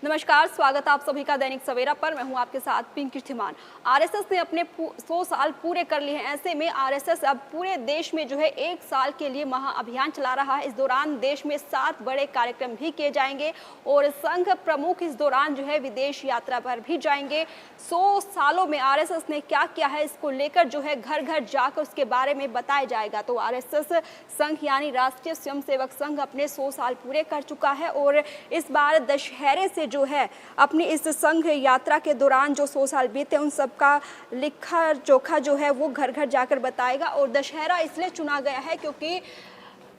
नमस्कार, स्वागत है आप सभी का दैनिक सवेरा पर। मैं हूं आपके साथ पिंकी कीर्तिमान। आरएसएस ने अपने 100 साल पूरे कर लिए हैं। ऐसे में आरएसएस अब पूरे देश में जो है 1 साल के लिए महाअभियान चला रहा है। इस दौरान देश में 7 बड़े कार्यक्रम भी किए जाएंगे और संघ प्रमुख इस दौरान जो है विदेश यात्रा पर भी जाएंगे। 100 सालों में आरएसएस ने क्या किया है, इसको लेकर जो है घर घर जाकर उसके बारे में बताया जाएगा। तो आरएसएस संघ यानी राष्ट्रीय स्वयंसेवक संघ अपने 100 साल पूरे कर चुका है और इस बार दशहरे से जो है अपनी इस संघ यात्रा के दौरान जो 100 साल बीते उन सब का लिखा जोखा जो है वो घर घर जाकर बताएगा। और दशहरा इसलिए चुना गया है क्योंकि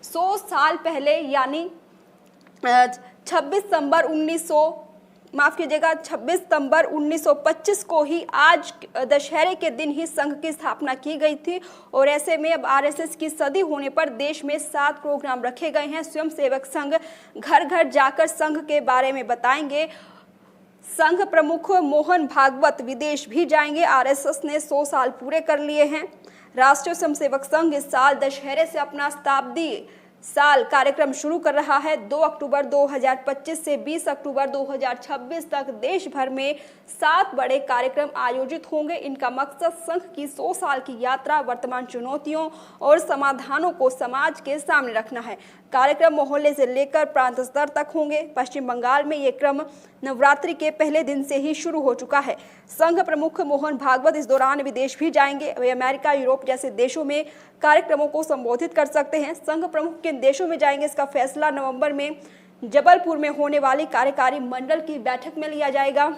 100 साल पहले यानी 26 सितंबर 1925 को ही आज दशहरे के दिन ही संघ की स्थापना की गई थी। और ऐसे में अब आरएसएस की सदी होने पर देश में 7 प्रोग्राम रखे गए हैं। स्वयंसेवक संघ घर घर जाकर संघ के बारे में बताएंगे। संघ प्रमुख मोहन भागवत विदेश भी जाएंगे। आरएसएस ने 100 साल पूरे कर लिए हैं। राष्ट्रीय स्वयंसेवक संघ इस साल दशहरे से अपना शताब्दी साल कार्यक्रम शुरू कर रहा है। 2 अक्टूबर 2025 से 20 अक्टूबर 2026 तक देश भर में 7 बड़े कार्यक्रम आयोजित होंगे। इनका मकसद संघ की 100 साल की यात्रा, वर्तमान चुनौतियों और समाधानों को समाज के सामने रखना है। कार्यक्रम मोहल्ले से लेकर प्रांत स्तर तक होंगे। पश्चिम बंगाल में ये क्रम नवरात्रि के पहले दिन से ही शुरू हो चुका है। संघ प्रमुख मोहन भागवत इस दौरान विदेश भी जाएंगे। वे अमेरिका, यूरोप जैसे देशों में कार्यक्रमों को संबोधित कर सकते हैं। संघ प्रमुख किन देशों में जाएंगे, इसका फैसला नवंबर में जबलपुर में होने वाली कार्यकारी मंडल की बैठक में लिया जाएगा।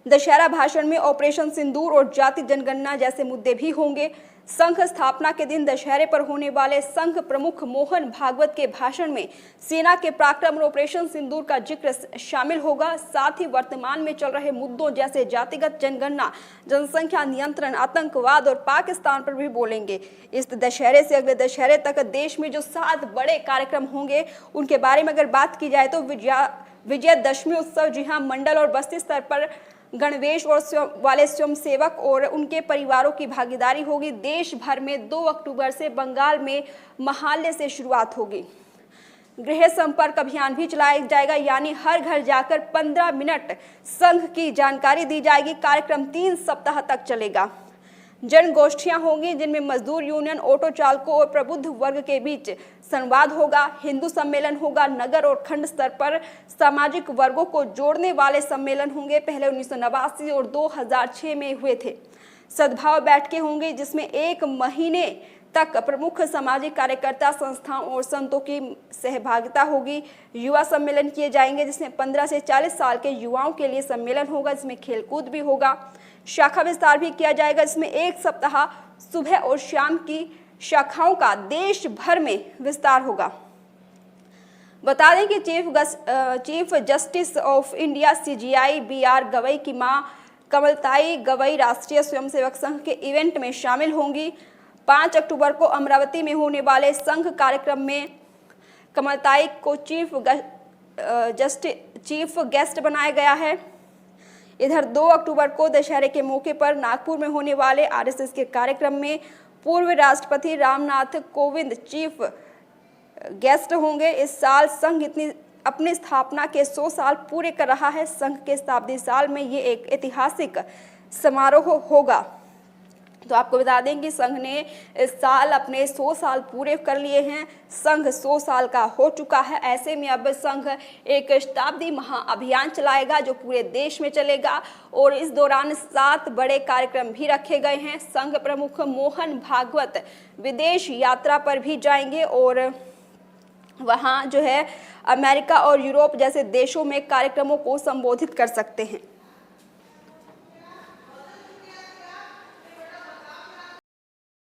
दशहरा भाषण में ऑपरेशन सिंदूर और जाति जनगणना जैसे मुद्दे भी होंगे। संघ स्थापना के दिन दशहरे पर होने वाले संघ प्रमुख मोहन भागवत के भाषण में सेना के पराक्रम और ऑपरेशन सिंदूर का जिक्र शामिल होगा। साथ ही वर्तमान में चल रहे मुद्दों जैसे जातिगत जनगणना, जनसंख्या नियंत्रण, आतंकवाद और पाकिस्तान पर भी बोलेंगे। इस दशहरे से अगले दशहरे तक देश में जो 7 बड़े कार्यक्रम होंगे उनके बारे में अगर बात की जाए तो विजयदशमी उत्सव, जी हाँ, मंडल और बस्ती स्तर पर गणवेश और वाले स्वयंसेवक और उनके परिवारों की भागीदारी होगी। देश भर में 2 अक्टूबर से बंगाल में महाल्य से शुरुआत होगी। गृह संपर्क अभियान भी चलाया जाएगा, यानी हर घर जाकर 15 मिनट संघ की जानकारी दी जाएगी। कार्यक्रम 3 सप्ताह तक चलेगा। जनगोष्ठियां होंगी जिनमें मजदूर यूनियन, ऑटो चालकों और प्रबुद्ध वर्ग के बीच संवाद होगा। हिंदू सम्मेलन होगा। नगर और खंड स्तर पर सामाजिक वर्गों को जोड़ने वाले सम्मेलन होंगे। पहले 1989 और 2006 में हुए थे। सद्भाव बैठकें होंगी जिसमें 1 महीने तक प्रमुख सामाजिक कार्यकर्ता, संस्थाओं और संतों की सहभागिता होगी। युवा सम्मेलन किए जाएंगे जिसमें 15 से 40 साल के युवाओं के लिए सम्मेलन होगा, जिसमें खेलकूद भी होगा। शाखा विस्तार भी किया जाएगा जिसमें 1 सप्ताह सुबह और शाम की शाखाओं का देश भर में विस्तार होगा। बता दें कि chief justice of India CJI BR Gavai की मां कमलताई गवई राष्ट्रीय स्वयंसेवक संघ के इवेंट में शामिल होंगी। 5 अक्टूबर को अमरावती में होने वाले संघ कार्यक्रम में कमलताई को चीफ गेस्ट बनाया गया है। इधर 2 अक्टूबर को दशहरे के मौके पर नागपुर में होने वाले आरएसएस के कार्यक्रम में पूर्व राष्ट्रपति रामनाथ कोविंद चीफ गेस्ट होंगे। इस साल संघ अपनी स्थापना के 100 साल पूरे कर रहा है। संघ के शताब्दी साल में ये एक ऐतिहासिक समारोह होगा। तो आपको बता दें कि संघ ने इस साल अपने 100 साल पूरे कर लिए हैं। संघ 100 साल का हो चुका है। ऐसे में अब संघ एक शताब्दी महाअभियान चलाएगा जो पूरे देश में चलेगा और इस दौरान 7 बड़े कार्यक्रम भी रखे गए हैं। संघ प्रमुख मोहन भागवत विदेश यात्रा पर भी जाएंगे और वहाँ जो है अमेरिका और यूरोप जैसे देशों में कार्यक्रमों को संबोधित कर सकते हैं।